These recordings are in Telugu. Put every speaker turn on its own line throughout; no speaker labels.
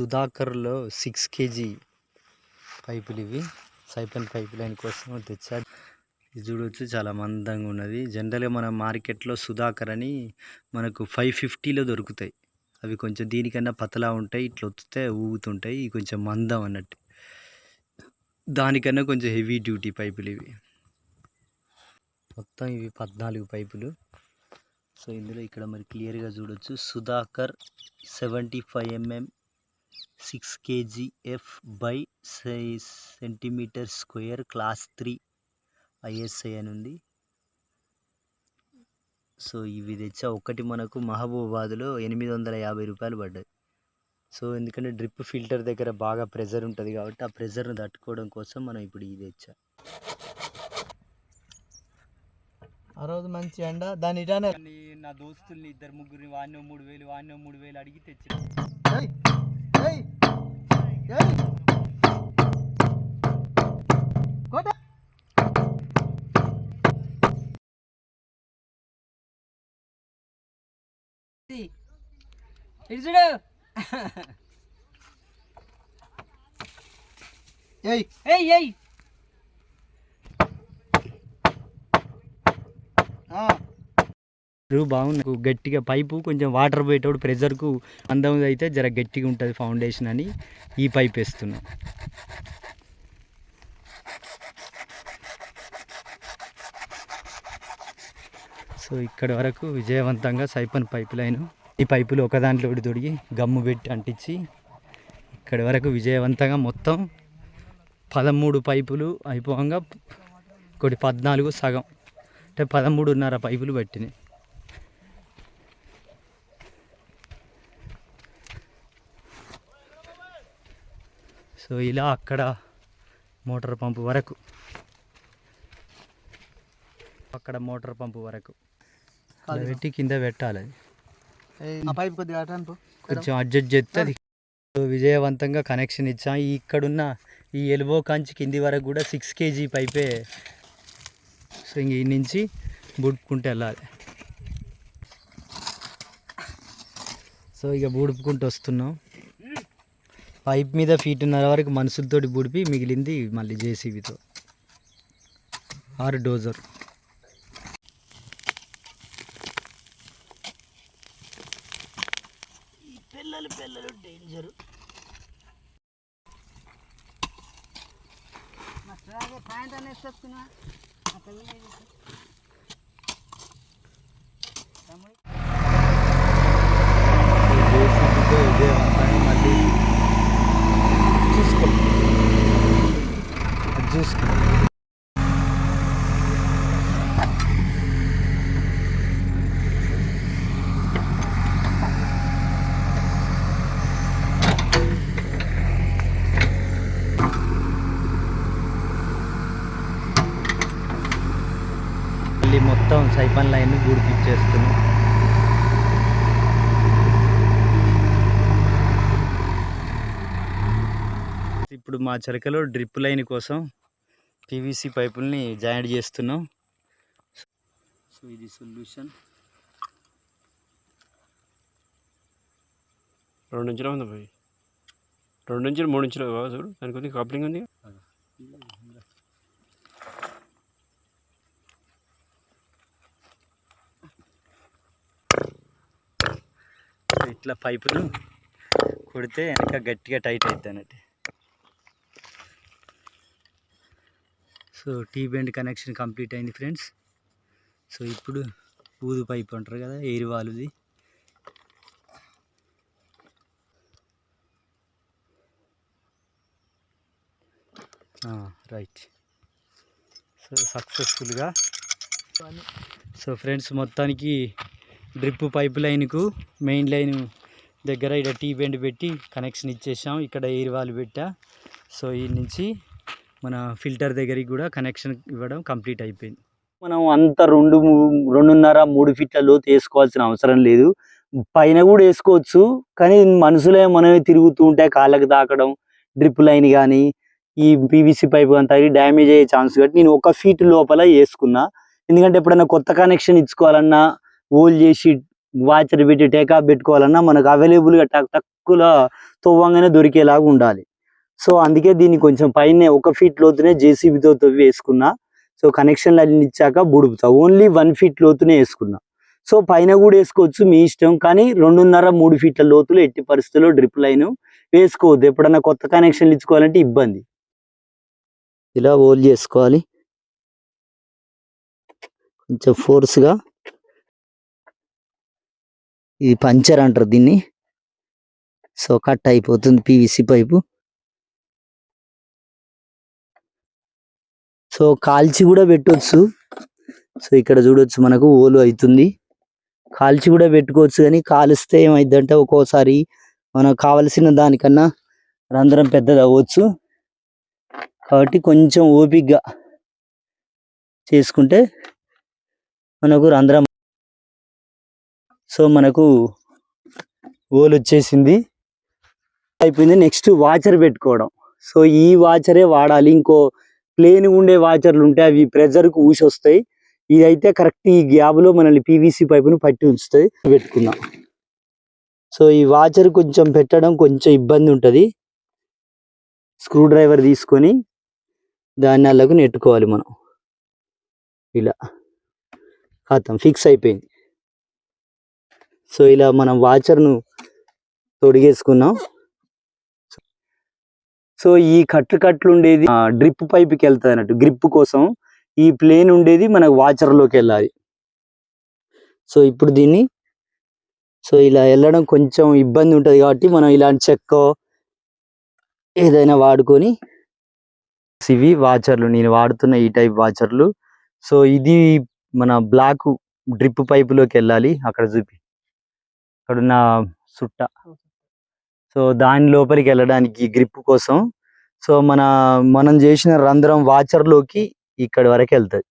సుధాకర్లో 6 kg పైపులు ఇవి సైపన్ పైప్ లైన్ కోసం తెచ్చా. ఇది చూడవచ్చు చాలా మందంగా ఉన్నది. జనరల్గా మన మార్కెట్లో సుధాకర్ అని మనకు 550లో దొరుకుతాయి. అవి కొంచెం దీనికన్నా పతలా ఉంటాయి, ఇట్లా ఒత్తితే ఊగుతుంటాయి. ఇవి కొంచెం మందం అన్నట్టు, దానికన్నా కొంచెం హెవీ డ్యూటీ పైపులు ఇవి. మొత్తం ఇవి 14 పైపులు. సో ఇందులో ఇక్కడ మరి క్లియర్గా చూడొచ్చు Sudhakar 75 mm 6 kg F/cm² class 3 ISI అని ఉంది. సో ఇవి తెచ్చా. ఒకటి మనకు మహబూబాబాద్లో 850 రూపాయలు పడ్డది. సో ఎందుకంటే డ్రిప్ ఫిల్టర్ దగ్గర బాగా ప్రెజర్ ఉంటుంది కాబట్టి ఆ ప్రెజర్ను తట్టుకోవడం కోసం మనం ఇప్పుడు ఇది తెచ్చా.
ఆ రోజు మంచి ఎండ దాని ఇటానే
నా దోస్తుల్ని 2-3 వాడినో 3000 వాడినో 3000 అడిగి తెచ్చిన.
చూడు
బాగుంది. గట్టిగా పైపు కొంచెం వాటర్ పోయేటప్పుడు ప్రెజర్కు అందం అయితే జర గట్టిగా ఉంటుంది ఫౌండేషన్ అని ఈ పైప్ వేస్తున్నాం. సో ఇక్కడ వరకు విజయవంతంగా సైపన్ పైప్ లైన్, ఈ పైపులు ఒక దాంట్లో ఒకటి తొడిగి గమ్ము పెట్టి అంటించి ఇక్కడి వరకు విజయవంతంగా మొత్తం 13 పైపులు అయిపోగా ఒకటి 14 సగం అంటే 13.5 పైపులు పట్టినాయి. సో ఇలా అక్కడ మోటార్ పంపు వరకు, అక్కడ మోటార్ పంపు వరకు పెట్టి కింద పెట్టాలి. అది కొంచెం అడ్జస్ట్ చేస్తే అది విజయవంతంగా కనెక్షన్ ఇచ్చాం. ఇక్కడున్న ఈ ఎల్బో కాంచి కింది వరకు కూడా 6 kg పైపే. సో ఇంక ఈ నుంచి బుడుపుకుంటూ వెళ్ళాలి. సో ఇక బుడుపుకుంటూ వస్తున్నాం. పైప్ మీద 1.5 feet వరకు మనుషులతోటి బుడిపి మిగిలింది మళ్ళీ జేసీబీతో ఆరు డోజర్. పిల్లలు డేంజరు. మళ్ళీ చూసుకో. మళ్ళీ మొత్తం సైపన్ లైన్ గుడిపిచ్చేస్తున్నాం. ఇప్పుడు మా చెరకలో డ్రిప్ లైన్ కోసం PVC పైపుల్ని జాయింట్ చేస్తున్నాం. సో ఇది సొల్యూషన్.
2 ఇంచులు ఉంది పోయి, 2 ఇంచులు 3 ఇంచులు చూడు, దానికి కొద్దిగా కప్లింగ్ ఉంది.
ఇట్లా పైపులు కొడితే వెనక గట్టిగా టైట్ అవుతుంది అన్నట్టు. So T bend connection complete అయింది ఫ్రెండ్స్. సో ఇప్పుడు ఊదు పైప్ అంటారు కదా, ఎయిర్ వాల్వ్ది. రైట్. సో సక్సెస్ఫుల్గా. సో ఫ్రెండ్స్ మొత్తానికి డ్రిప్ పైప్ లైన్కు మెయిన్ లైన్ దగ్గర ఇక్కడ టీ బెండ్ పెట్టి కనెక్షన్ ఇచ్చేసాం. ఇక్కడ ఎయిర్ వాల్వ్ పెట్టా. సో ఈ నుంచి మన ఫిల్టర్ దగ్గరికి కూడా కనెక్షన్ ఇవ్వడం కంప్లీట్ అయిపోయింది. మనం అంత 2.5-3 ఫీట్ల లోతు వేసుకోవాల్సిన అవసరం లేదు. పైన కూడా వేసుకోవచ్చు, కానీ మనసులే మనమే తిరుగుతూ ఉంటాయి, కాళ్ళకి తాకడం, డ్రిప్ లైన్ కానీ ఈ PVC పైప్ కానీ తగిలి డ్యామేజ్ అయ్యే ఛాన్స్ కాబట్టి నేను 1 feet లోపల వేసుకున్నా. ఎందుకంటే ఎప్పుడైనా కొత్త కనెక్షన్ ఇచ్చుకోవాలన్నా, హోల్ చేసి వాచర్ పెట్టి టేకాఫ్ పెట్టుకోవాలన్నా మనకు అవైలబుల్గా తక్కువ తవ్వంగానే దొరికేలాగా ఉండాలి. సో అందుకే దీన్ని కొంచెం పైన 1 ఫీట్ లోతునే జేసీబీతో తవ్వి వేసుకున్నా. సో కనెక్షన్లు అన్ని ఇచ్చాక బుడుపుతా. ఓన్లీ 1 ఫీట్ లోతునే వేసుకున్నా. సో పైన కూడా వేసుకోవచ్చు మీ ఇష్టం, కానీ 2.5-3 ఫీట్ల లోతులో ఎట్టి పరిస్థితుల్లో డ్రిప్ లైన్ వేసుకోవద్దు. ఎప్పుడన్నా కొత్త కనెక్షన్లు ఇచ్చుకోవాలంటే ఇబ్బంది. ఇలా హోల్ చేసుకోవాలి కొంచెం ఫోర్స్గా. ఇది పంచర్ అంటారు దీన్ని. సో కట్ అయిపోతుంది పీవీసీ పైపు. సో కాల్చి కూడా పెట్టవచ్చు. సో ఇక్కడ చూడొచ్చు మనకు ఓలు అవుతుంది. కాల్చి కూడా పెట్టుకోవచ్చు, కానీ కాలిస్తే ఏమైందంటే ఒక్కోసారి మనకు కావలసిన దానికన్నా రంధ్రం పెద్దది అవ్వచ్చు. కాబట్టి కొంచెం ఓపికగా చేసుకుంటే మనకు రంధ్రం. సో మనకు ఓలు వచ్చేసింది, అయిపోయింది. నెక్స్ట్ వాచర్ పెట్టుకోవడం. సో ఈ వాచరే వాడాలి. ఇంకో ప్లేన్ ఉండే వాచర్లు ఉంటే అవి ప్రెజర్కు ఊసి వస్తాయి. ఇదైతే కరెక్ట్ ఈ గ్యాప్లో మనల్ని పీవీసీ పైపును పట్టి ఉంచుతుంది. పెట్టుకుందాం. సో ఈ వాచర్ కొంచెం పెట్టడం కొంచెం ఇబ్బంది ఉంటుంది. స్క్రూ డ్రైవర్ తీసుకొని దాన్ని అల్లకు నెట్టుకోవాలి మనం. ఇలా ఖాతం ఫిక్స్ అయిపోయింది. సో ఇలా మనం వాచర్ను తొడిగేసుకున్నాం. సో ఈ కట్లు ఉండేది డ్రిప్ పైప్కి వెళ్తుంది అన్నట్టు. గ్రిప్ కోసం ఈ ప్లేన్ ఉండేది మనకు వాచర్లోకి వెళ్ళాలి. సో ఇప్పుడు దీన్ని సో ఇలా వెళ్ళడం కొంచెం ఇబ్బంది ఉంటుంది కాబట్టి మనం ఇలాంటి చెక్కో ఏదైనా వాడుకొని. ఇవి వాచర్లు, నేను వాడుతున్న ఈ టైప్ వాచర్లు. సో ఇది మన బ్లాక్ డ్రిప్ పైపులోకి వెళ్ళాలి. అక్కడ చూపి, అక్కడున్న సుట్ట. సో దాని లోపలికి వెళ్ళడానికి గ్రిప్ కోసం. సో మనం చేసిన రంధ్రం వాచర్లోకి ఇక్కడి వరకు వెళ్తుంది.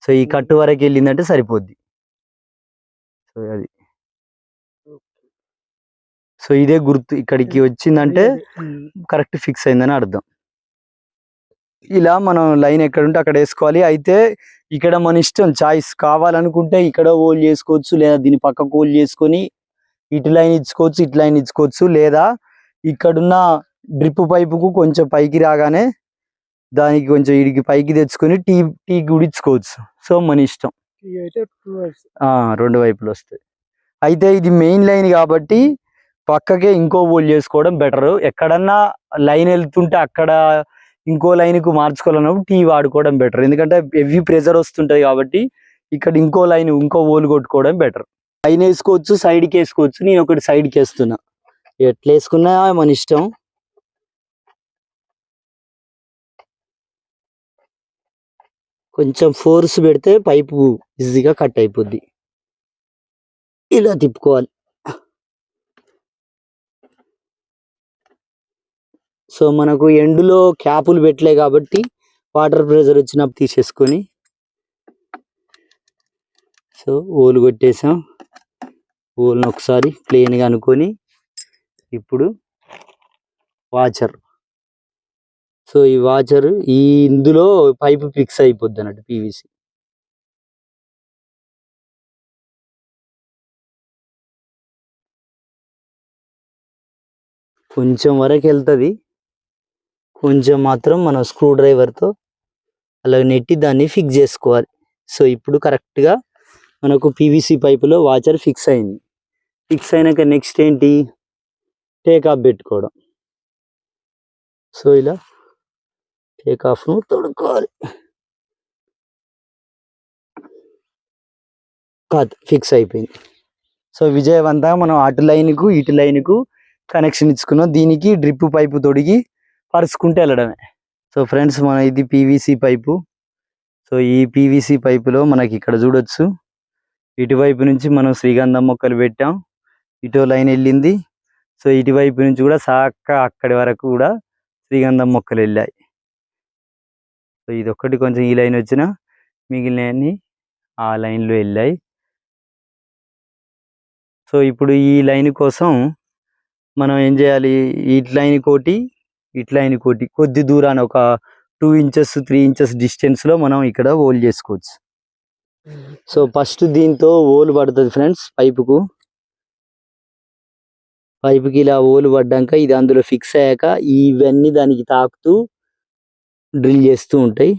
సో ఈ కట్టు వరకు వెళ్ళిందంటే సరిపోద్ది. సో అది, సో ఇదే గుర్తు. ఇక్కడికి వచ్చిందంటే కరెక్ట్ ఫిక్స్ అయిందని అర్థం. ఇలా మనం లైన్ ఎక్కడుంటే అక్కడ వేసుకోవాలి. అయితే ఇక్కడ మన ఇష్టం, చాయిస్. కావాలనుకుంటే ఇక్కడ హోల్ చేసుకోవచ్చు, లేదా దీని పక్కకు హోల్ చేసుకొని ఇటు లైన్ ఇచ్చుకోవచ్చు, ఇటు లైన్ ఇచ్చుకోవచ్చు, లేదా ఇక్కడున్న డ్రిప్ పైపుకు కొంచెం పైకి రాగానే దానికి కొంచెం ఇడికి పైకి తెచ్చుకొని టీ గుడిచ్చుకోవచ్చు. సో మన ఇష్టం. 2 వైపులు వస్తాయి. అయితే ఇది మెయిన్ లైన్ కాబట్టి పక్కకే ఇంకో హోల్ చేసుకోవడం బెటర్. ఎక్కడన్నా లైన్ వెళ్తుంటే అక్కడ ఇంకో లైన్కు మార్చుకోవాలన్నప్పుడు టీ వాడుకోవడం బెటర్. ఎందుకంటే హెవీ ప్రెజర్ వస్తుంటుంది కాబట్టి ఇక్కడ ఇంకో లైన్, ఇంకో హోల్ కొట్టుకోవడం బెటర్. లైన్ వేసుకోవచ్చు, సైడ్కి వేసుకోవచ్చు. నేను ఒకటి సైడ్కి వేస్తున్నా. ఎట్లా వేసుకున్నా మన ఇష్టం. కొంచెం ఫోర్స్ పెడితే పైపు ఈజీగా కట్ అయిపోద్ది. ఇలా తిప్పుకోవాలి. సో మనకు ఎండులో క్యాపులు పెట్టలే కాబట్టి వాటర్ ప్రెజర్ వచ్చినప్పుడు తీసేసుకొని సో హోల్ కొట్టేసాం. హోల్ని ఒకసారి ప్లేన్గా అనుకొని ఇప్పుడు వాచర్. సో ఈ వాచర్ ఇందులో పైపు ఫిక్స్ అయిపోద్ది అన్నట్టు పీవీసీ. కొంచెం వరకు వెళ్తుంది, కొంచెం మాత్రం మనం స్క్రూ డ్రైవర్తో అలా నెట్టి దాన్ని ఫిక్స్ చేసుకోవాలి. సో ఇప్పుడు కరెక్ట్గా మనకు పీవీసీ పైపులో వాచర్ ఫిక్స్ అయింది. ఫిక్స్ అయినాక నెక్స్ట్ ఏంటి, టేక్ ఆఫ్ పెట్టుకోవడం. సో ఇలా టేక్ ఆఫ్ను తొడుక్కోవాలి. కాదు, ఫిక్స్ అయిపోయింది. సో విజయవంతంగా మనం అటు లైన్కు ఇటు లైన్కు కనెక్షన్ ఇచ్చుకున్నాం. దీనికి డ్రిప్ పైపు తొడిగి పరుచుకుంటూ వెళ్ళడమే. సో ఫ్రెండ్స్, మన ఇది పీవీసీ పైపు. సో ఈ పీవీసీ పైపులో మనకి ఇక్కడ చూడొచ్చు, ఇటువైపు నుంచి మనం శ్రీగంధం మొక్కలు పెట్టాం, ఇటో లైన్ వెళ్ళింది. సో ఇటువైపు నుంచి కూడా సాక్క అక్కడి వరకు కూడా శ్రీగంధం మొక్కలు వెళ్ళాయి. సో ఇది ఒక్కటి కొంచెం ఈ లైన్ వచ్చిన మిగిలినవన్నీ ఆ లైన్లో వెళ్ళాయి. సో ఇప్పుడు ఈ లైన్ కోసం మనం ఏం చేయాలి, ఇటు లైన్ కోటి ఇటు లైన్ కోటి కొద్ది దూరాన్ని ఒక 2 ఇంచెస్ 3 ఇంచెస్ డిస్టెన్స్లో మనం ఇక్కడ హోల్ చేసుకోవచ్చు. సో ఫస్ట్ దీంతో హోల్ పడుతుంది ఫ్రెండ్స్ పైపుకు. పైపుకి ఇలా హోల్ పడ్డాక ఇది అందులో ఫిక్స్ అయ్యాక ఇవన్నీ దానికి తాకుతూ డ్రిల్ చేస్తూ ఉంటాయి.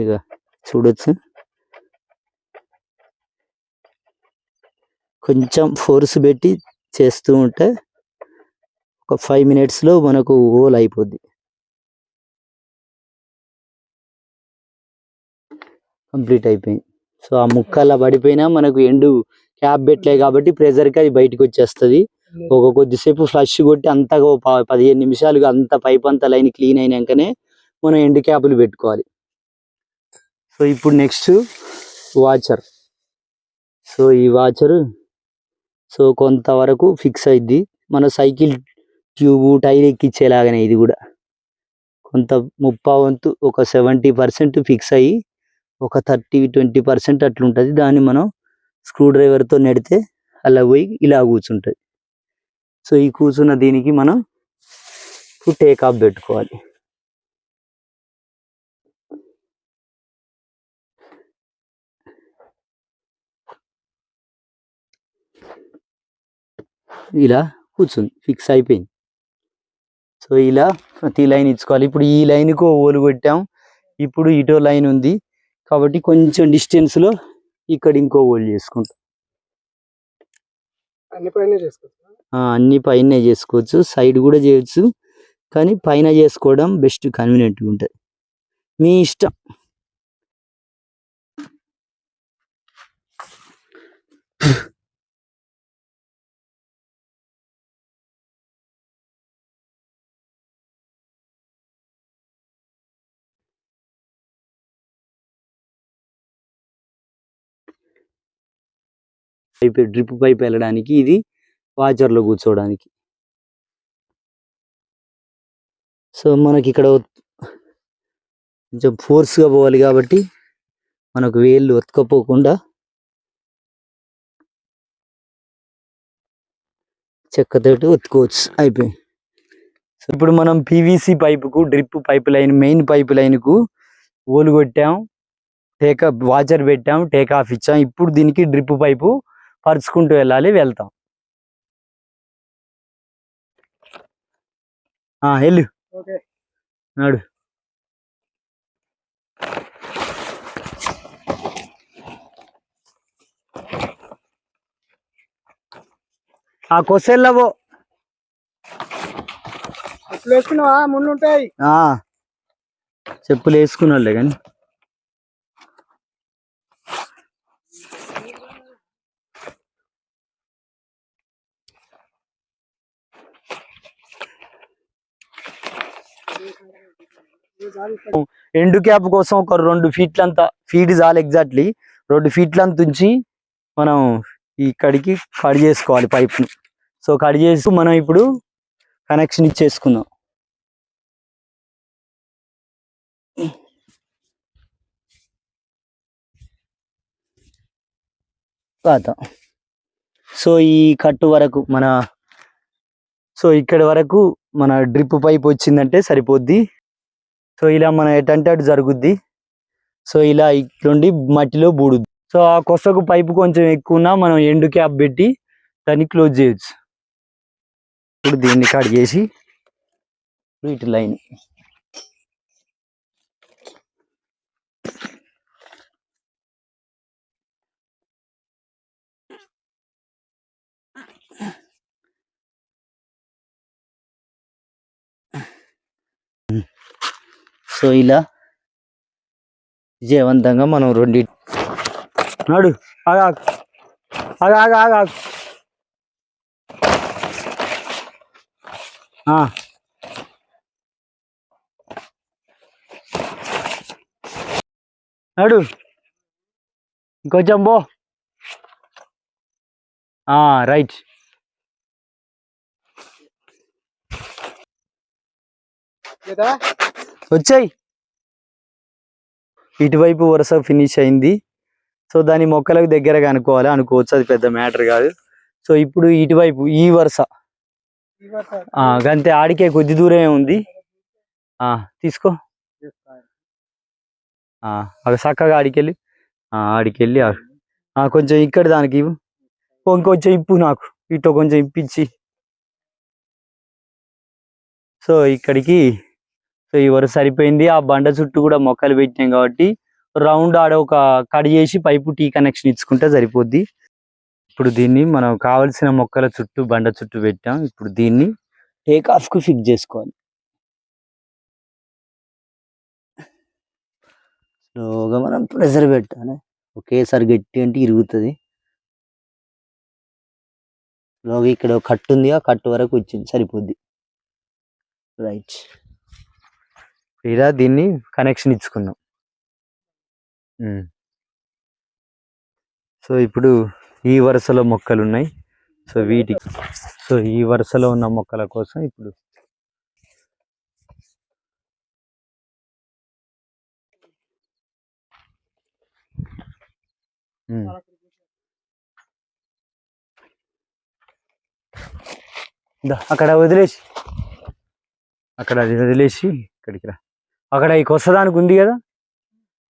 ఇక చూడొచ్చు, కొంచెం ఫోర్స్ పెట్టి చేస్తూ ఉంటే ఒక 5 minutesలో మనకు హోల్ అయిపోద్ది. కంప్లీట్ అయిపోయింది. సో ఆ ముక్కలా పడిపోయినా మనకు ఎండు క్యాప్ పెట్టలే కాబట్టి ప్రెజర్కి అది బయటకు వచ్చేస్తుంది. ఒక కొద్దిసేపు ఫ్లష్ కొట్టి అంతగా 15 నిమిషాలుగా అంత పైప్ అంతా లైన్ క్లీన్ అయినాకనే మనం ఎండు క్యాపులు పెట్టుకోవాలి. సో ఇప్పుడు నెక్స్ట్ వాచర్. సో ఈ వాచర్ సో కొంతవరకు ఫిక్స్ అయింది. మన సైకిల్ ట్యూబు టైర్ ఎక్కించేలాగానే ఇది కూడా కొంత 30 ఒక 70% ఫిక్స్ అయ్యి ఒక 30-20% అట్లుంటుంది. దాన్ని మనం స్క్రూ డ్రైవర్తో నెడితే అలా పోయి ఇలా కూర్చుంటుంది. సో ఈ కూర్చున్న దీనికి మనం టేక్ ఆఫ్ పెట్టుకోవాలి. ఇలా కూర్చుంది, ఫిక్స్ అయిపోయింది. సో ఇలా ప్రతి లైన్ ఇచ్చుకోవాలి. ఇప్పుడు ఈ లైన్కు ఓలు కొట్టాం, ఇప్పుడు ఇటో లైన్ ఉంది కాబట్టి కొంచెం డిస్టెన్స్లో ఇక్కడ ఇంకో ఓల్ చేసుకుంటాం. అన్ని పైన చేసుకోవచ్చు, సైడ్ కూడా చేయొచ్చు, కానీ పైన చేసుకోవడం బెస్ట్, కన్వీనియంట్గా ఉంటుంది. మీ ఇష్టం. పైప్ డ్రిప్ పైప్ వెళ్ళడానికి, ఇది వాచర్లో కూర్చోవడానికి. సో మనకి ఇక్కడ కొంచెం ఫోర్స్గా పోవాలి కాబట్టి మనకు వేళ్ళు ఒత్తుకపోకుండా చెక్కతోటి ఒత్తుకోవచ్చు. అయిపోయింది. సో ఇప్పుడు మనం పీవీసీ పైపుకు drip pipe line main pipe లైన్కు ఓలు కొట్టాం, టేకప్ వాచర్ పెట్టాం, టేక్ ఆఫ్ ఇచ్చాం. ఇప్పుడు దీనికి డ్రిప్ పైపు పరుచుకుంటూ వెళ్తాం. వెళ్ళు, నాడు. కొసెళ్ళవో చెప్పులు వేసుకున్నాళ్ళే కానీ ఎండు క్యాప్ కోసం ఒక 2 ఫీట్లంతా ఫీట్ చాలు, ఎగ్జాక్ట్లీ 2 ఫీట్లంత ఉంచి మనం ఇక్కడికి కట్ చేసుకోవాలి పైప్ని. సో కట్ చేసి మనం ఇప్పుడు కనెక్షన్ ఇచ్చేసుకుందాం. సో ఈ కట్టు వరకు సో ఇక్కడి వరకు మన డ్రిప్ పైప్ వచ్చిందంటే సరిపోద్ది. సో ఇలా మన ఎటంటే అటు జరుగుద్ది. సో ఇలా ఇట్లుండి మట్టిలో బూడుద్ది. సో ఆ కొసకు పైపు కొంచెం ఎక్కువ ఉన్నా మనం ఎండు క్యాప్ పెట్టి దాన్ని క్లోజ్ చేయొచ్చు. ఇప్పుడు దీన్ని కట్ చేసి ఇటు లైన్ సో ఇలా విజయవంతంగా మనం 2 నాడు ఆగా ఆగా ఆగా ఆగా నాడు ఇంకొంచెం బో. రైట్. వచ్చాయి. ఇటువైపు వరుస ఫినిష్ అయింది. సో దాని మొక్కలకు దగ్గరగా అనుకోవచ్చు, అది పెద్ద మ్యాటర్ కాదు. సో ఇప్పుడు ఇటువైపు ఈ వరుస అంతే, ఆడికే కొద్ది దూరమే ఉంది. తీసుకో, చక్కగా ఆడికెళ్ళి కొంచెం ఇక్కడ దానికి ఇంకొంచెం ఇప్పు, నాకు ఇటు కొంచెం ఇప్పించి సో ఇక్కడికి సో ఈ వరకు సరిపోయింది. ఆ బండ చుట్టూ కూడా మొక్కలు పెట్టినాం కాబట్టి రౌండ్ ఆడ ఒక కట్ చేసి పైపు టీ కనెక్షన్ ఇచ్చుకుంటే సరిపోద్ది. ఇప్పుడు దీన్ని మనం కావలసిన మొక్కల చుట్టూ బండ చుట్టూ పెట్టాం. ఇప్పుడు దీన్ని టేక్ ఆఫ్ కు ఫిక్స్ చేసుకోవాలి. స్లోగా మనం ప్రెషర్ పెట్టాలి. ఒకేసారి గట్టి అంటే ఇరుగుతుంది. స్లోగా ఇక్కడ ఒక కట్టు ఉంది, ఆ కట్టు వరకు వచ్చింది సరిపోద్ది. రైట్, ఇలా దీన్ని కనెక్షన్ ఇచ్చుకుందాం. సో ఇప్పుడు ఈ వరుసలో మొక్కలు ఉన్నాయి. సో వీటికి సో ఈ వరుసలో ఉన్న మొక్కల కోసం ఇప్పుడు అక్కడ వదిలేసి అది వదిలేసి ఇక్కడికి రా. అక్కడ ఈ కొత్తదానికి ఉంది కదా,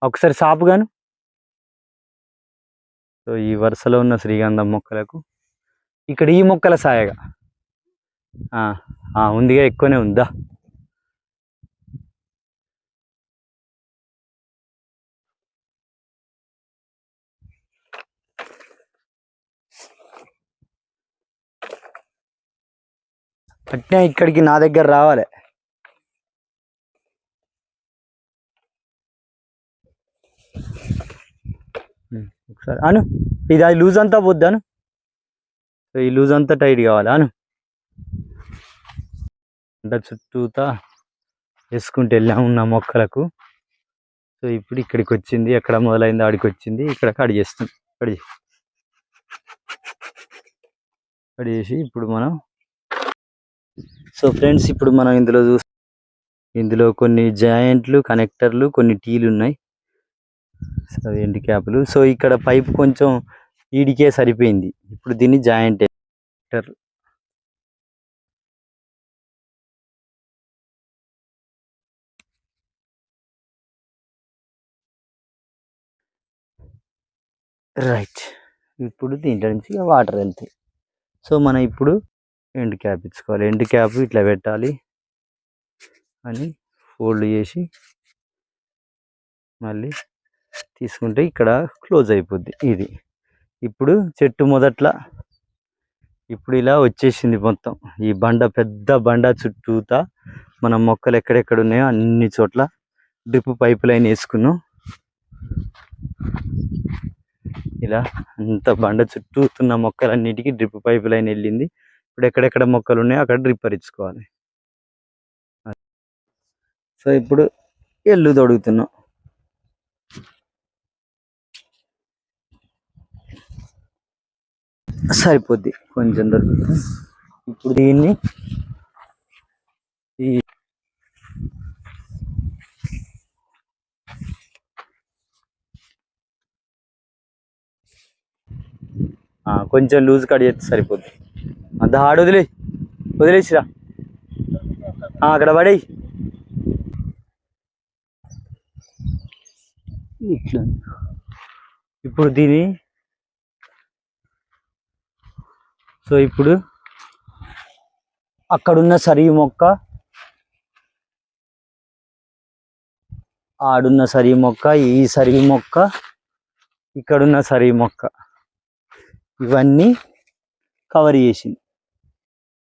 ఒకసారి సాపుగాను. సో ఈ వరుసలో ఉన్న శ్రీగంధం మొక్కలకు ఇక్కడ ఈ మొక్కల సాయగా ఉందిగా, ఎక్కువనే ఉందా. అట్నే ఇక్కడికి నా దగ్గర రావాలి. ఒకసారి అను, ఇది అది లూజ్ అంతా పోద్దాను. ఈ లూజ్ అంతా టైట్ కావాలి అను. అంటే చుట్టూతా వేసుకుంటూ వెళ్ళాము ఉన్న మొక్కలకు. సో ఇప్పుడు ఇక్కడికి వచ్చింది, ఎక్కడ మొదలైంది ఆడికి వచ్చింది, ఇక్కడ కట్ చేస్తుంది. కట్ చేసి ఇప్పుడు మనం సో ఫ్రెండ్స్ ఇప్పుడు మనం ఇందులో కొన్ని జాయింట్లు, కనెక్టర్లు, కొన్ని టీలు ఉన్నాయి. సో ఎండ్ క్యాప్లు. సో ఇక్కడ పైపు కొంచెం ఈడికే సరిపోయింది. ఇప్పుడు దీన్ని జాయింట్ రైట్. ఇప్పుడు దీంట్లో నుంచి వాటర్ వెళ్తాయి. సో మనం ఇప్పుడు ఎండ్ క్యాప్ ఇచ్చుకోవాలి. ఎండ్ క్యాప్ ఇట్లా పెట్టాలి అని ఫోల్డ్ చేసి మళ్ళీ తీసుకుంటే ఇక్కడ క్లోజ్ అయిపోద్ది ఇది. ఇప్పుడు చెట్టు మొదట్లో ఇప్పుడు ఇలా వచ్చేసింది మొత్తం. ఈ పెద్ద బండ చుట్టూతా మనం మొక్కలు ఎక్కడెక్కడ ఉన్నాయో అన్ని చోట్ల డ్రిప్ పైప్ లైన్ వేసుకున్నాం. ఇలా అంత బండ చుట్టూతున్న మొక్కలన్నిటికీ డ్రిప్ పైప్ లైన్ వెళ్ళింది. ఇప్పుడు ఎక్కడెక్కడ మొక్కలు ఉన్నాయో అక్కడ డ్రిప్పర్ ఇచ్చుకోవాలి. సో ఇప్పుడు ఎల్లు తొడుగుతున్నాం. సరిపోద్ది, కొంచెం దొరుకుతుంది. ఇప్పుడు దీన్ని కొంచెం లూజ్ కట్ చేస్తే సరిపోద్ది. అంత హార్డ్ వదిలేసిరా అక్కడ పడేయి. ఇట్లా ఇప్పుడు దీని సో ఇప్పుడు అక్కడున్న సరియు మొక్క, ఆడున్న సరియు మొక్క, ఈ సరియు మొక్క, ఇక్కడున్న సరియు మొక్క, ఇవన్నీ కవర్ చేసింది.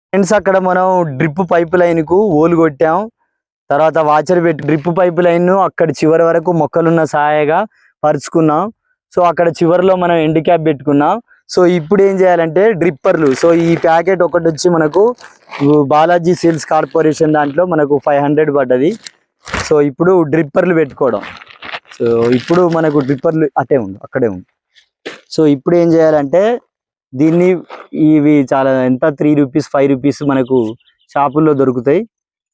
ఫ్రెండ్స్ అక్కడ మనం డ్రిప్ పైప్ లైన్కు ఓలు కొట్టాం. తర్వాత వాచర్ పెట్టి డ్రిప్ పైప్ లైన్ అక్కడ చివరి వరకు మొక్కలున్న సాయగా పరుచుకున్నాం. సో అక్కడ చివరిలో మనం ఎండ్ క్యాప్ పెట్టుకున్నాం. సో ఇప్పుడు ఏం చేయాలంటే డ్రిప్పర్లు. సో ఈ ప్యాకెట్ ఒకటి వచ్చి మనకు బాలాజీ సేల్స్ కార్పొరేషన్ దాంట్లో మనకు 500 పడ్డది. సో ఇప్పుడు డ్రిప్పర్లు పెట్టుకోవడం. సో ఇప్పుడు మనకు డ్రిప్పర్లు అక్కడే ఉంది. సో ఇప్పుడు ఏం చేయాలంటే దీన్ని ఇవి చాలా ఎంత 3 రూపీస్ 5 రూపీస్ మనకు షాపుల్లో దొరుకుతాయి.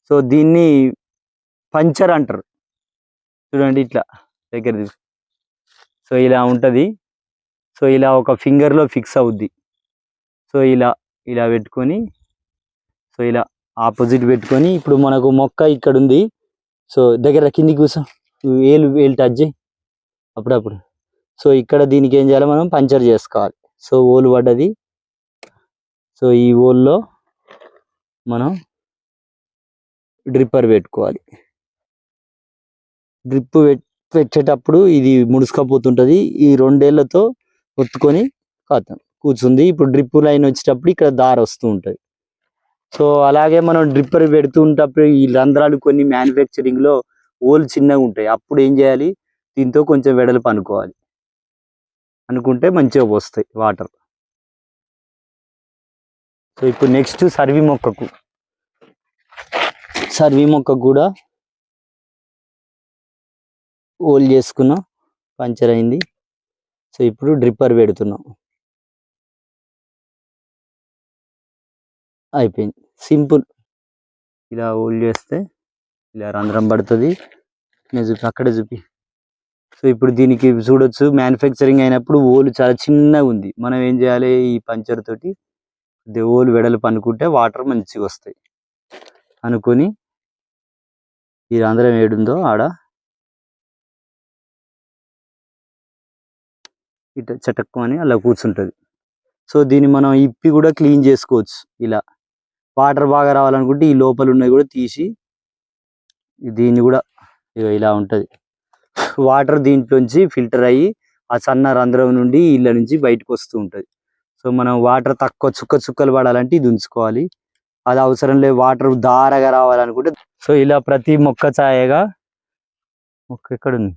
సో దీన్ని పంచర్ అంటారు చూడండి, ఇట్లా దగ్గర. సో ఇలా ఉంటుంది. సో ఇలా ఒక ఫింగర్లో ఫిక్స్ అవుద్ది. సో ఇలా పెట్టుకొని, సో ఇలా ఆపోజిట్ పెట్టుకొని ఇప్పుడు మనకు మొక్క ఇక్కడ ఉంది. సో దగ్గర కిందికి కూర్చో, ఏలు టచ్ చేయి అప్పుడప్పుడు. సో ఇక్కడ దీనికి ఏం చేయాలి, మనం పంచర్ చేసుకోవాలి. సో ఓలు పడ్డది. సో ఈ ఓల్లో మనం డ్రిప్పర్ పెట్టుకోవాలి. డ్రిప్ పెట్టేటప్పుడు ఇది ముడుసుకపోతుంటుంది. ఈ 2 ఏళ్లతో ఒత్తుకొని ఖతం కూర్చుంది. ఇప్పుడు డ్రిప్ లైన్ వచ్చేటప్పుడు ఇక్కడ దారి వస్తూ ఉంటుంది. సో అలాగే మనం డ్రిప్పర్ పెడుతుంటప్పుడు ఈ రంధ్రాలు కొన్ని మ్యానుఫ్యాక్చరింగ్లో హోల్ చిన్నగా ఉంటాయి. అప్పుడు ఏం చేయాలి, దీంతో కొంచెం వెడల్పు అనుకోవాలి. అనుకుంటే మంచిగా పోస్తాయి వాటర్. సో ఇప్పుడు నెక్స్ట్ సర్వీ మొక్కకు కూడా హోల్ చేసుకున్నాం, పంచర్ అయింది. సో ఇప్పుడు డ్రిప్పర్ పెడుతున్నాం, అయిపోయింది. సింపుల్. ఇలా హోల్ చేస్తే ఇలా రంధ్రం పడుతుంది. నేను చూపి అక్కడే చూపి. సో ఇప్పుడు దీనికి చూడొచ్చు, మ్యానుఫ్యాక్చరింగ్ అయినప్పుడు హోల్ చాలా చిన్నగా ఉంది. మనం ఏం చేయాలి, ఈ పంచర్ తోటి హోల్ వెడల్పు అనుకుంటే వాటర్ మంచిగా వస్తాయి. అనుకొని ఈ రంధ్రం ఏడుందో ఆడ ఇట చటక్కు అని అలా కూర్చుంటుంది. సో దీన్ని మనం ఇప్పి కూడా క్లీన్ చేసుకోవచ్చు. ఇలా వాటర్ బాగా రావాలనుకుంటే ఈ లోపల ఉన్నవి కూడా తీసి దీన్ని కూడా ఇలా ఉంటుంది. వాటర్ దీంట్లోంచి ఫిల్టర్ అయ్యి ఆ సన్న రంధ్రం నుండి ఇళ్ళ నుంచి బయటకు వస్తూ ఉంటుంది. సో మనం వాటర్ తక్కువ చుక్కలు పడాలంటే ఇది ఉంచుకోవాలి. అది అవసరం లేదు, వాటర్ దారగా రావాలనుకుంటే. సో ఇలా ప్రతి మొక్క ఛాయగా ఎక్కడుంది,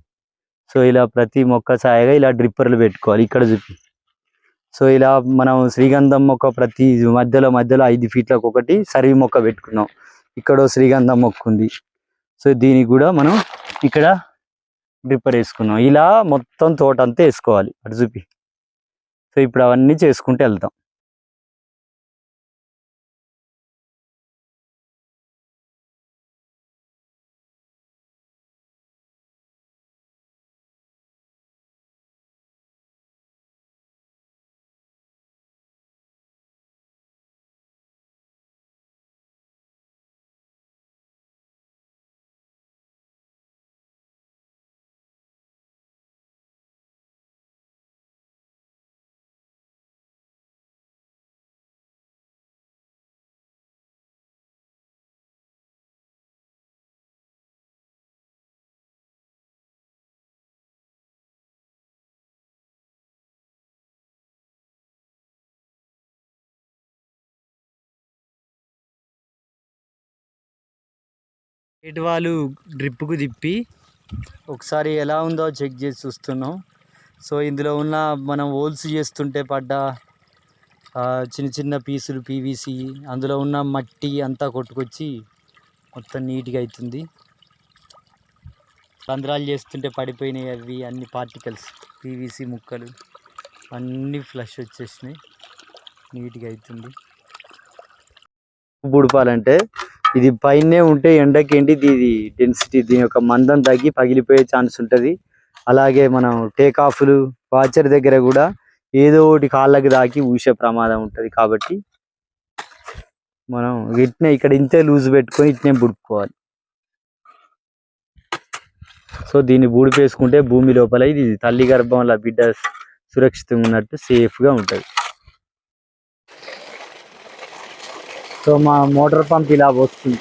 సో ఇలా ప్రతి మొక్క ఛాయగా ఇలా డ్రిప్పర్లు పెట్టుకోవాలి. ఇక్కడ చూపి. సో ఇలా మనం శ్రీగంధం మొక్క ప్రతి మధ్యలో 5 ఫీట్లకు ఒకటి సర్వీ మొక్క పెట్టుకున్నాం. ఇక్కడ శ్రీగంధం మొక్క ఉంది. సో దీనికి కూడా మనం ఇక్కడ డ్రిప్పర్ వేసుకున్నాం. ఇలా మొత్తం తోట అంతా వేసుకోవాలి. అటు చూపి. సో ఇప్పుడు అవన్నీ చేసుకుంటూ వెళ్తాం. గేట్ వాళ్ళు డ్రిప్కు తిప్పి ఒకసారి ఎలా ఉందో చెక్ చేసి చూస్తున్నాం. సో ఇందులో ఉన్న మనం హోల్స్ చేస్తుంటే పడ్డ చిన్న పీసులు పీవీసీ, అందులో ఉన్న మట్టి అంతా కొట్టుకొచ్చి మొత్తం నీట్గా అవుతుంది. రంధ్రాలు చేస్తుంటే పడిపోయినాయి అవి అన్ని పార్టికల్స్, పీవీసీ ముక్కలు అన్నీ ఫ్లష్ వచ్చేసినాయి. నీట్గా అవుతుంది. బుడపాలంటే ఇది పైనే ఉంటే ఎండకేంటి ఇది డెన్సిటీ, దీని యొక్క మందం తగ్గి పగిలిపోయే ఛాన్స్ ఉంటుంది. అలాగే మనం టేక్ ఆఫ్లు వాచర్ దగ్గర కూడా ఏదో ఒకటి కాళ్ళకి దాకి ఊసే ప్రమాదం ఉంటుంది. కాబట్టి మనం ఇట్నే ఇక్కడ ఇంతే లూజ్ పెట్టుకొని ఇట్నే బుడుపుకోవాలి. సో దీన్ని బూడిపేసుకుంటే భూమి లోపల ఇది తల్లి గర్భంలో బిడ్డ సురక్షితంగా ఉన్నట్టు సేఫ్గా ఉంటుంది. సో మా మోటార్ పంప్ ఇలా వస్తుంది.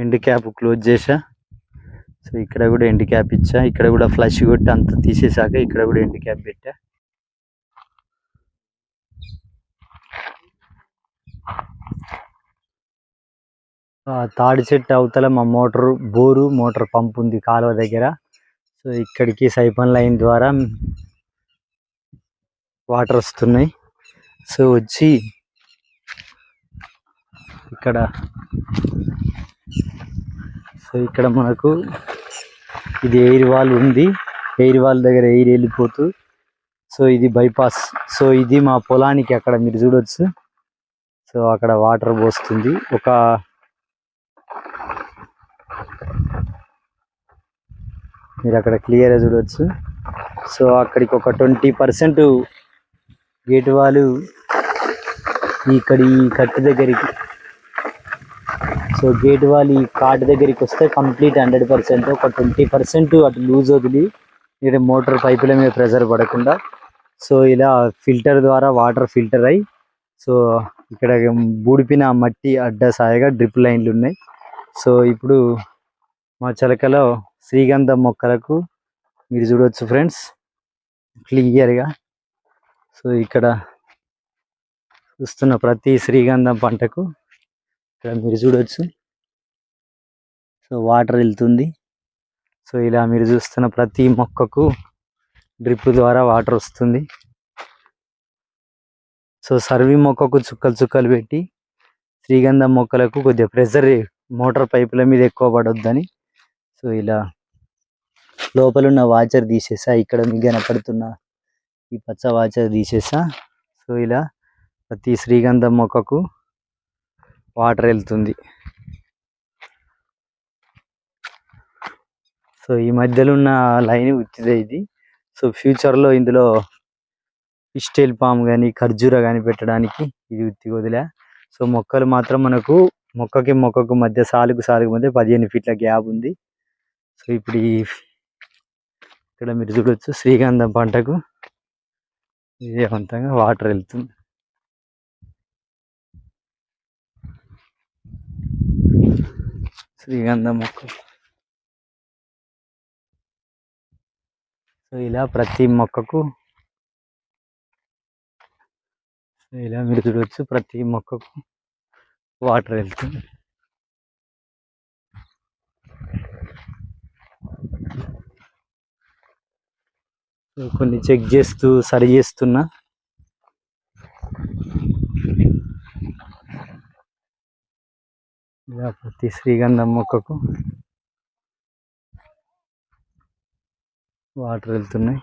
ఎండ్ క్యాప్ క్లోజ్ చేసా. సో ఇక్కడ కూడా ఎండ్ క్యాప్ ఇచ్చా. ఇక్కడ కూడా ఫ్లష్ కొట్టి అంత తీసేసాక ఇక్కడ కూడా ఎండ్ క్యాప్ పెట్టా. తాడి చెట్టు అవతల మా మోటార్ పంప్ ఉంది కాలువ దగ్గర. సో ఇక్కడికి సైపన్ లైన్ ద్వారా వాటర్ వస్తున్నాయి. సో వచ్చి ఇక్కడ మనకు ఇది ఎయిర్ వాల్ ఉంది. ఎయిర్ వాల్ దగ్గర ఎయిర్ వెళ్ళిపోతూ, సో ఇది బైపాస్. సో ఇది మా పొలానికి అక్కడ మీరు చూడొచ్చు. సో అక్కడ వాటర్ పోస్తుంది. మీరు అక్కడ క్లియర్గా చూడవచ్చు. సో అక్కడికి ఒక 20% గేట్ వాళ్ళు ఈ కట్టు దగ్గరికి, సో గేట్ వాళ్ళు ఈ కార్డు దగ్గరికి వస్తే కంప్లీట్ 100%, ఒక 20% అటు లూజ్ వదిలి ఇక్కడ మోటార్ పైపుల మీద ప్రెషర్ పడకుండా సో ఇలా ఫిల్టర్ ద్వారా వాటర్ ఫిల్టర్ అయ్యి సో ఇక్కడ బూడిపిన మట్టి అడ్డ సాయగా డ్రిప్ లైన్లు ఉన్నాయి. సో ఇప్పుడు మా చిలకలో శ్రీగంధం మొక్కలకు మీరు చూడవచ్చు ఫ్రెండ్స్ క్లియర్గా. సో ఇక్కడ చూస్తున్న ప్రతి శ్రీగంధం పంటకు ఇక్కడ మీరు చూడవచ్చు సో వాటర్ వెళ్తుంది. సో ఇలా మీరు చూస్తున్న ప్రతి మొక్కకు డ్రిప్ ద్వారా వాటర్ వస్తుంది. సో సర్వీ మొక్కకు చుక్కలు చుక్కలు పెట్టి శ్రీగంధం మొక్కలకు కొద్దిగా ప్రెషర్ మోటార్ పైపుల మీద ఎక్కువ పడొద్దని సో ఇలా లోపల ఉన్న వాచర్ తీసేసా. ఇక్కడ మీకు కనపడుతున్న ఈ పచ్చ వాచర్ తీసేసా. సో ఇలా ప్రతి శ్రీగంధం మొక్కకు వాటర్ వెళ్తుంది. సో ఈ మధ్యలో ఉన్న లైన్ ఉత్తిదే ఇది. సో ఫ్యూచర్లో ఇందులో ఫిస్టైల్ పామ్ కానీ ఖర్జూర కానీ పెట్టడానికి ఇది ఉత్తి వదిలే. సో మొక్కలు మాత్రం మనకు మొక్కకి మొక్కకు మధ్య సాలుకు మధ్య 15 ఫీట్ల గ్యాప్ ఉంది. సో ఇప్పుడు ఇక్కడ మీరు చూడవచ్చు శ్రీగంధం పంటకు విజయవంతంగా వాటర్ వెళ్తుంది. శ్రీగంధం మొక్క సో ఇలా ప్రతి మొక్కకు ఇలా మీరు చూడవచ్చు ప్రతి మొక్కకు వాటర్ వెళ్తుంది. సో కొన్ని చెక్ చేస్తూ సరి చేస్తున్నా. ఇలా ప్రతి శ్రీగంధం మొక్కకు వాటర్ వెళ్తున్నాయి.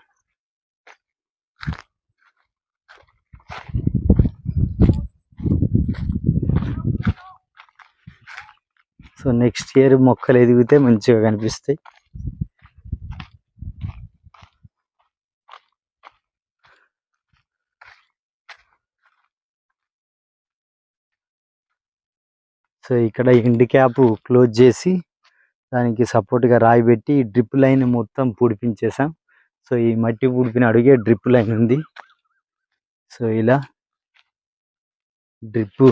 సో నెక్స్ట్ ఇయర్ మొక్కలు ఎదిగితే మంచిగా కనిపిస్తాయి. సో ఇక్కడ ఎండ్ క్యాప్ క్లోజ్ చేసి దానికి సపోర్ట్గా రాయి పెట్టి డ్రిప్ లైన్ మొత్తం పూడిపించేసాం. సో ఈ మట్టి పూడిపిన అడుగే డ్రిప్ లైన్ ఉంది. సో ఇలా డ్రిప్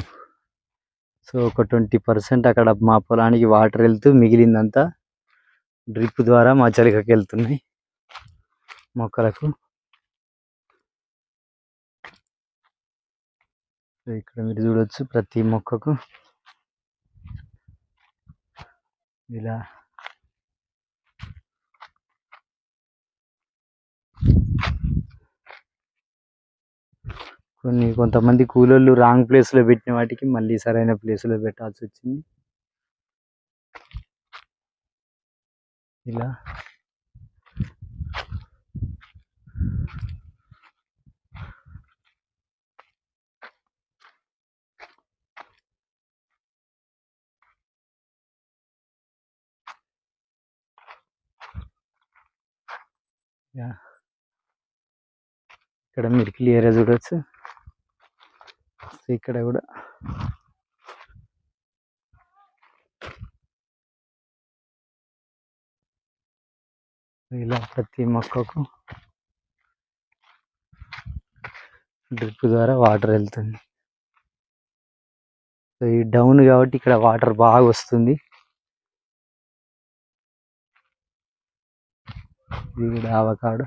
సో ఒక 20% అక్కడ మా పొలానికి వాటర్ వెళ్తూ మిగిలిందంతా డ్రిప్ ద్వారా మా చిలకకి వెళ్తున్నాయి మొక్కలకు. సో ఇక్కడ మీరు చూడవచ్చు ప్రతి మొక్కకు ఇలా కొంతమంది కూలోళ్ళు రాంగ్ ప్లేస్లో పెట్టిన వాటికి మళ్ళీ సరైన ప్లేస్లో పెట్టాల్సి వచ్చింది. ఇలా ఇక్కడ మీరు క్లియర్గా చూడవచ్చు. ఇక్కడ కూడా ఇలా ప్రతి మొక్కకు డ్రిప్ ద్వారా వాటర్ వెళ్తుంది. సో ఈ డౌన్ కాబట్టి ఇక్కడ వాటర్ బాగా వస్తుంది. ఇది కూడా అవకాడో.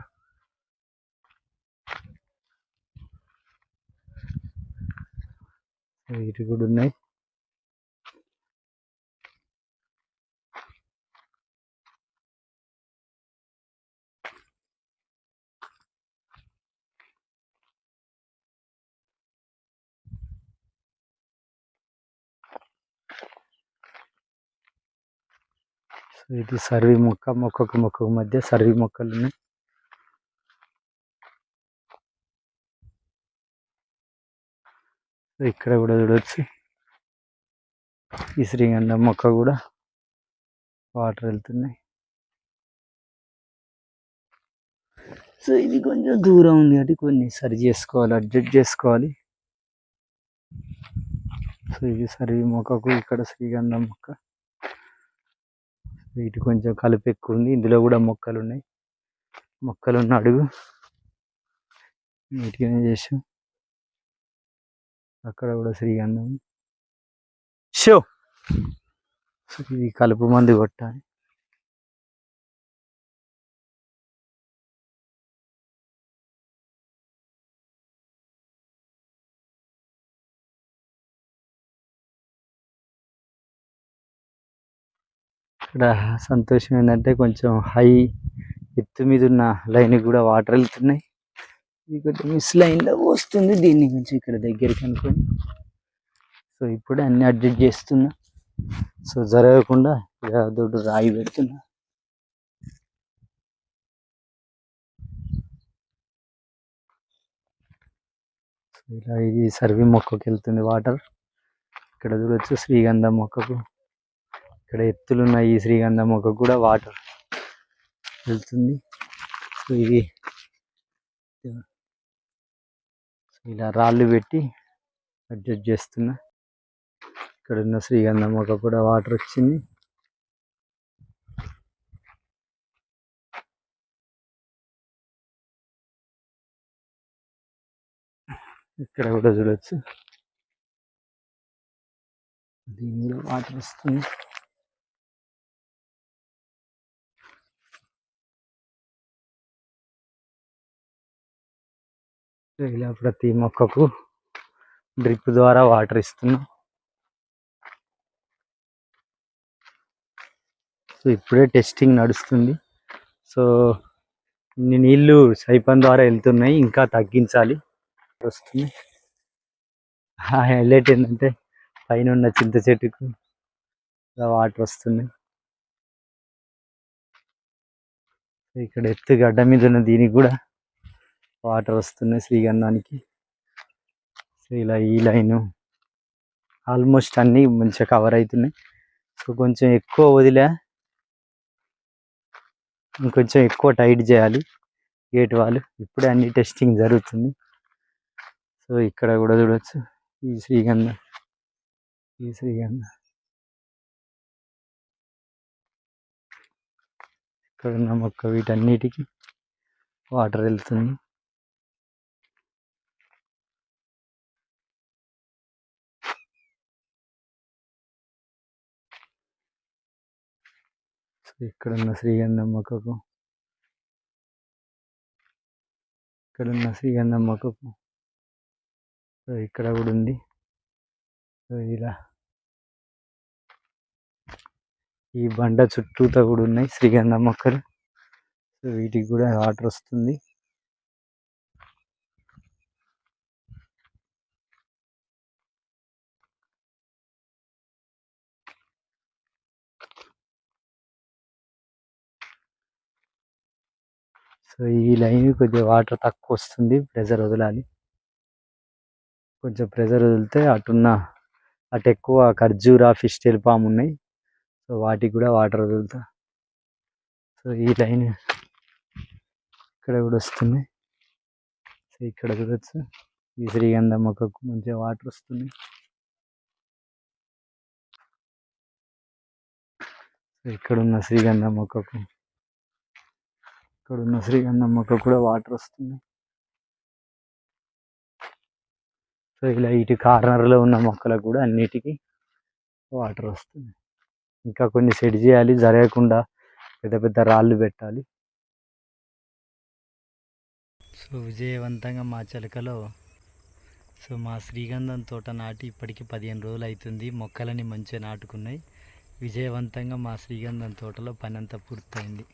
ఇటు కూడా ఉన్నాయి. సో ఇది సర్వీ మొక్కకు మధ్య సర్వీ మొక్కలు ఉన్నాయి. సో ఇక్కడ కూడా చూడవచ్చు ఈ శ్రీగంధం మొక్క కూడా వాటర్ వెళ్తున్నాయి. సో ఇది కొంచెం దూరం ఉంది కాబట్టి కొన్ని సరి చేసుకోవాలి, అడ్జస్ట్ చేసుకోవాలి. సో ఇది సర్వీ మొక్కకు ఇక్కడ శ్రీగంధం మొక్క. వీటి కొంచెం కలుపు ఎక్కువ ఉంది. ఇందులో కూడా మొక్కలు ఉన్నాయి. మొక్కలు ఉన్న అడుగు నీట్గానే చేసాం. అక్కడ కూడా శ్రీగంధం షో. ఇది కలుపు మందు కొట్టాలి. ఇక్కడ సంతోషం ఏంటంటే కొంచెం హై ఎత్తు మీద ఉన్న లైన్ కూడా వాటర్ వెళ్తున్నాయి. ఇది కొంచెం మిస్ లైన్లో వస్తుంది, దీన్ని కొంచెం ఇక్కడ దగ్గరికి అనుకొని సో ఇప్పుడే అన్ని అడ్జస్ట్ చేస్తున్నా. సో జరగకుండా దొడ్డు రాయి పెడుతున్నా. సో ఇలా ఇది సర్వీ మొక్కకి వెళ్తుంది వాటర్. ఇక్కడ చూడొచ్చు శ్రీగంధం మొక్కకు, ఇక్కడ ఎత్తులున్న ఈ శ్రీగంధం మొక్కకు కూడా వాటర్ వెళ్తుంది. సో ఇది ఇలా రాళ్ళు పెట్టి అడ్జస్ట్ చేస్తున్నా. ఇక్కడ ఉన్న శ్రీగంధం మొక్క కూడా వాటర్ వచ్చింది. ఇక్కడ కూడా చూడొచ్చు దీనిలో వాటర్ వస్తుంది. ఇలా ప్రతి మొక్కకు డ్రిప్ ద్వారా వాటర్ ఇస్తున్నాం. సో ఇప్పుడే టెస్టింగ్ నడుస్తుంది. సో ఇన్ని నీళ్ళు సైపన్ ద్వారా వెళ్తున్నాయి, ఇంకా తగ్గించాలి. వస్తుంది. హైలైట్ ఏంటంటే పైన ఉన్న చింత చెట్టుకు వాటర్ వస్తున్నాయి. ఇక్కడ ఎత్తు గడ్డ మీద ఉన్న దీనికి కూడా వాటర్ వస్తున్నాయి శ్రీగంధానికి. సో ఇలా ఈ లైను ఆల్మోస్ట్ అన్నీ మంచిగా కవర్ అవుతున్నాయి. సో కొంచెం ఎక్కువ వదిలే, ఇంకొంచెం ఎక్కువ టైట్ చేయాలి గేట్ వాళ్ళు. ఇప్పుడే అన్ని టెస్టింగ్ జరుగుతుంది. సో ఇక్కడ కూడా చూడవచ్చు ఈ శ్రీగంధ, ఇక్కడ ఉన్న మొక్క వీటన్నిటికీ వాటర్ వెళ్తుంది. సో ఇక్కడ ఉన్న శ్రీగంధం మొక్కకు, సో ఇక్కడ కూడా ఉంది. సో ఇలా ఈ బండ చుట్టూతో కూడా ఉన్నాయి శ్రీగంధం మొక్కలు. సో వీటికి కూడా వాటర్ వస్తుంది. సో ఈ లైన్ కొద్దిగా వాటర్ తక్కువ వస్తుంది, ప్రెజర్ వదలాలి. కొంచెం ప్రెజర్ వదిలితే అటు ఎక్కువ ఖర్జూరా ఫిష్ టైల్ పామ్ ఉన్నాయి. సో వాటికి కూడా వాటర్ వదులుతా. సో ఈ లైన్ ఇక్కడ కూడా వస్తుంది. సో ఇక్కడ చూడొచ్చు ఈ శ్రీగంధం మొక్కకు మంచిగా వాటర్ వస్తుంది. సో ఇక్కడున్న శ్రీగంధం మొక్కకు కూడా వాటర్ వస్తుంది. సో ఇలా ఇటు కార్నర్లో ఉన్న మొక్కలకు కూడా అన్నిటికీ వాటర్ వస్తుంది. ఇంకా కొన్ని సెట్ చేయాలి, జరగకుండా పెద్ద పెద్ద రాళ్ళు పెట్టాలి. సో విజయవంతంగా మా చిలకలో మా శ్రీగంధం తోట నాటి ఇప్పటికి 15 రోజులు అవుతుంది. మొక్కలని మంచిగా నాటుకున్నాయి. విజయవంతంగా మా శ్రీగంధం తోటలో పని అంతా పూర్తయింది.